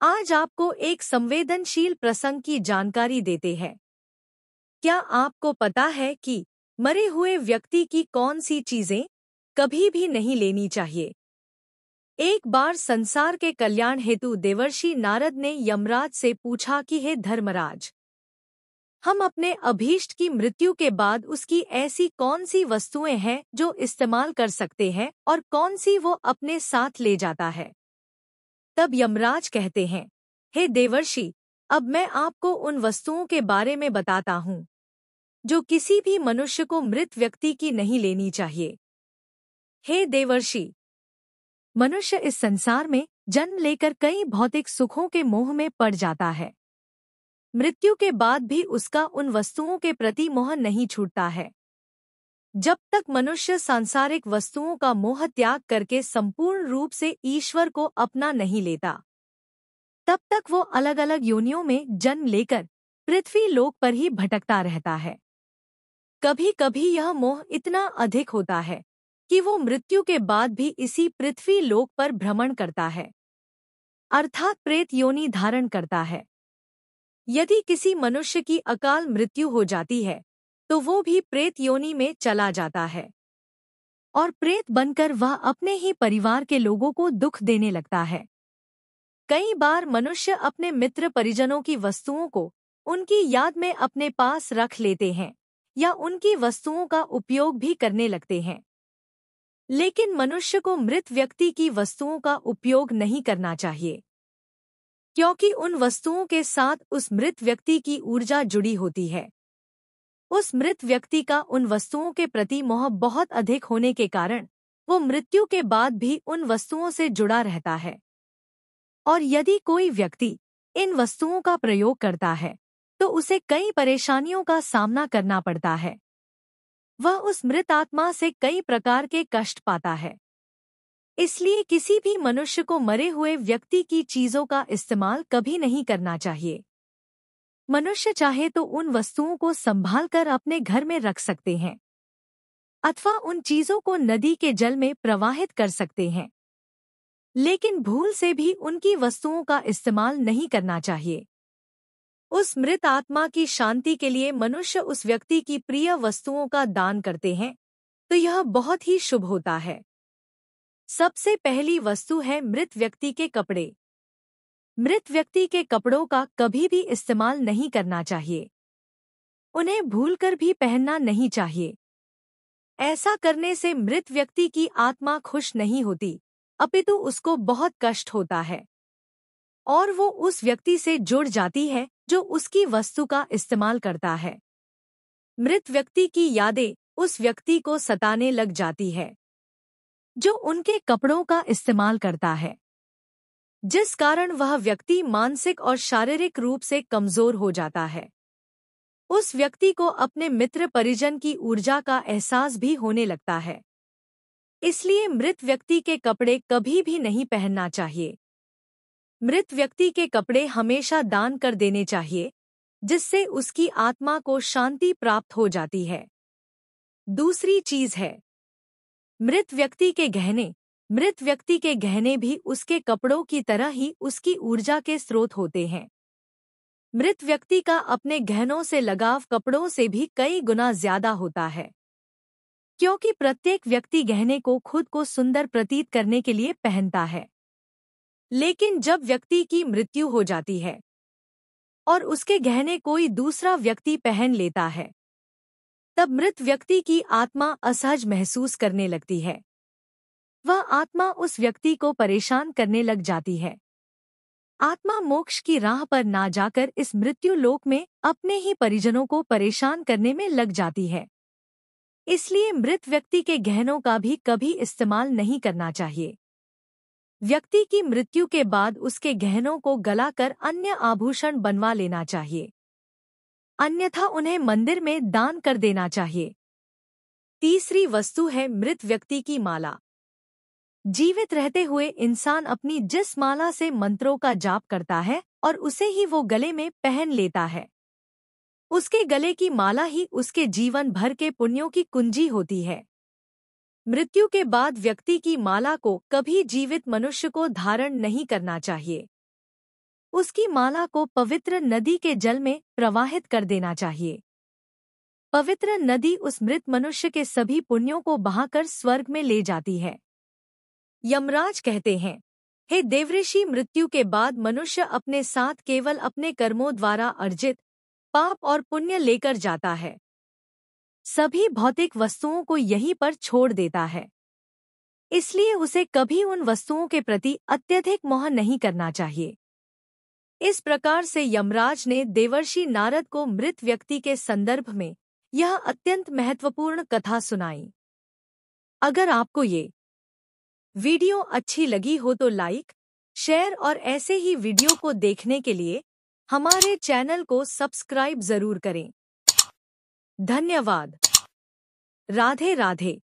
आज आपको एक संवेदनशील प्रसंग की जानकारी देते हैं। क्या आपको पता है कि मरे हुए व्यक्ति की कौन सी चीजें कभी भी नहीं लेनी चाहिए? एक बार संसार के कल्याण हेतु देवर्षि नारद ने यमराज से पूछा कि हे धर्मराज, हम अपने अभीष्ट की मृत्यु के बाद उसकी ऐसी कौन सी वस्तुएं हैं जो इस्तेमाल कर सकते हैं और कौन सी वो अपने साथ ले जाता है? तब यमराज कहते हैं, हे देवर्षि, अब मैं आपको उन वस्तुओं के बारे में बताता हूँ जो किसी भी मनुष्य को मृत व्यक्ति की नहीं लेनी चाहिए। हे देवर्षि, मनुष्य इस संसार में जन्म लेकर कई भौतिक सुखों के मोह में पड़ जाता है। मृत्यु के बाद भी उसका उन वस्तुओं के प्रति मोह नहीं छूटता है। जब तक मनुष्य सांसारिक वस्तुओं का मोह त्याग करके संपूर्ण रूप से ईश्वर को अपना नहीं लेता, तब तक वो अलग अलग योनियों में जन्म लेकर पृथ्वी लोक पर ही भटकता रहता है। कभी कभी यह मोह इतना अधिक होता है कि वो मृत्यु के बाद भी इसी पृथ्वी लोक पर भ्रमण करता है, अर्थात प्रेत योनि धारण करता है। यदि किसी मनुष्य की अकाल मृत्यु हो जाती है तो वो भी प्रेत योनि में चला जाता है और प्रेत बनकर वह अपने ही परिवार के लोगों को दुख देने लगता है। कई बार मनुष्य अपने मित्र परिजनों की वस्तुओं को उनकी याद में अपने पास रख लेते हैं या उनकी वस्तुओं का उपयोग भी करने लगते हैं। लेकिन मनुष्य को मृत व्यक्ति की वस्तुओं का उपयोग नहीं करना चाहिए, क्योंकि उन वस्तुओं के साथ उस मृत व्यक्ति की ऊर्जा जुड़ी होती है। उस मृत व्यक्ति का उन वस्तुओं के प्रति मोह बहुत अधिक होने के कारण वो मृत्यु के बाद भी उन वस्तुओं से जुड़ा रहता है। और यदि कोई व्यक्ति इन वस्तुओं का प्रयोग करता है तो उसे कई परेशानियों का सामना करना पड़ता है। वह उस मृत आत्मा से कई प्रकार के कष्ट पाता है। इसलिए किसी भी मनुष्य को मरे हुए व्यक्ति की चीजों का इस्तेमाल कभी नहीं करना चाहिए। मनुष्य चाहे तो उन वस्तुओं को संभाल कर अपने घर में रख सकते हैं अथवा उन चीजों को नदी के जल में प्रवाहित कर सकते हैं, लेकिन भूल से भी उनकी वस्तुओं का इस्तेमाल नहीं करना चाहिए। उस मृत आत्मा की शांति के लिए मनुष्य उस व्यक्ति की प्रिय वस्तुओं का दान करते हैं तो यह बहुत ही शुभ होता है। सबसे पहली वस्तु है मृत व्यक्ति के कपड़े। मृत व्यक्ति के कपड़ों का कभी भी इस्तेमाल नहीं करना चाहिए। उन्हें भूलकर भी पहनना नहीं चाहिए। ऐसा करने से मृत व्यक्ति की आत्मा खुश नहीं होती, अपितु उसको बहुत कष्ट होता है और वो उस व्यक्ति से जुड़ जाती है जो उसकी वस्तु का इस्तेमाल करता है। मृत व्यक्ति की यादें उस व्यक्ति को सताने लग जाती है जो उनके कपड़ों का इस्तेमाल करता है, जिस कारण वह व्यक्ति मानसिक और शारीरिक रूप से कमजोर हो जाता है। उस व्यक्ति को अपने मित्र परिजन की ऊर्जा का एहसास भी होने लगता है। इसलिए मृत व्यक्ति के कपड़े कभी भी नहीं पहनना चाहिए। मृत व्यक्ति के कपड़े हमेशा दान कर देने चाहिए, जिससे उसकी आत्मा को शांति प्राप्त हो जाती है। दूसरी चीज है मृत व्यक्ति के गहने। मृत व्यक्ति के गहने भी उसके कपड़ों की तरह ही उसकी ऊर्जा के स्रोत होते हैं। मृत व्यक्ति का अपने गहनों से लगाव कपड़ों से भी कई गुना ज्यादा होता है, क्योंकि प्रत्येक व्यक्ति गहने को खुद को सुंदर प्रतीत करने के लिए पहनता है। लेकिन जब व्यक्ति की मृत्यु हो जाती है और उसके गहने कोई दूसरा व्यक्ति पहन लेता है, तब मृत व्यक्ति की आत्मा असहज महसूस करने लगती है। वह आत्मा उस व्यक्ति को परेशान करने लग जाती है। आत्मा मोक्ष की राह पर ना जाकर इस मृत्यु लोक में अपने ही परिजनों को परेशान करने में लग जाती है। इसलिए मृत व्यक्ति के गहनों का भी कभी इस्तेमाल नहीं करना चाहिए। व्यक्ति की मृत्यु के बाद उसके गहनों को गलाकर अन्य आभूषण बनवा लेना चाहिए, अन्यथा उन्हें मंदिर में दान कर देना चाहिए। तीसरी वस्तु है मृत व्यक्ति की माला। जीवित रहते हुए इंसान अपनी जिस माला से मंत्रों का जाप करता है और उसे ही वो गले में पहन लेता है, उसके गले की माला ही उसके जीवन भर के पुण्यों की कुंजी होती है। मृत्यु के बाद व्यक्ति की माला को कभी जीवित मनुष्य को धारण नहीं करना चाहिए। उसकी माला को पवित्र नदी के जल में प्रवाहित कर देना चाहिए। पवित्र नदी उस मृत मनुष्य के सभी पुण्यों को बहाकर स्वर्ग में ले जाती है। यमराज कहते हैं, हे देवऋषि, मृत्यु के बाद मनुष्य अपने साथ केवल अपने कर्मों द्वारा अर्जित पाप और पुण्य लेकर जाता है। सभी भौतिक वस्तुओं को यहीं पर छोड़ देता है। इसलिए उसे कभी उन वस्तुओं के प्रति अत्यधिक मोह नहीं करना चाहिए। इस प्रकार से यमराज ने देवर्षि नारद को मृत व्यक्ति के संदर्भ में यह अत्यंत महत्वपूर्ण कथा सुनाई। अगर आपको ये वीडियो अच्छी लगी हो तो लाइक, शेयर और ऐसे ही वीडियो को देखने के लिए हमारे चैनल को सब्सक्राइब जरूर करें। धन्यवाद। राधे राधे।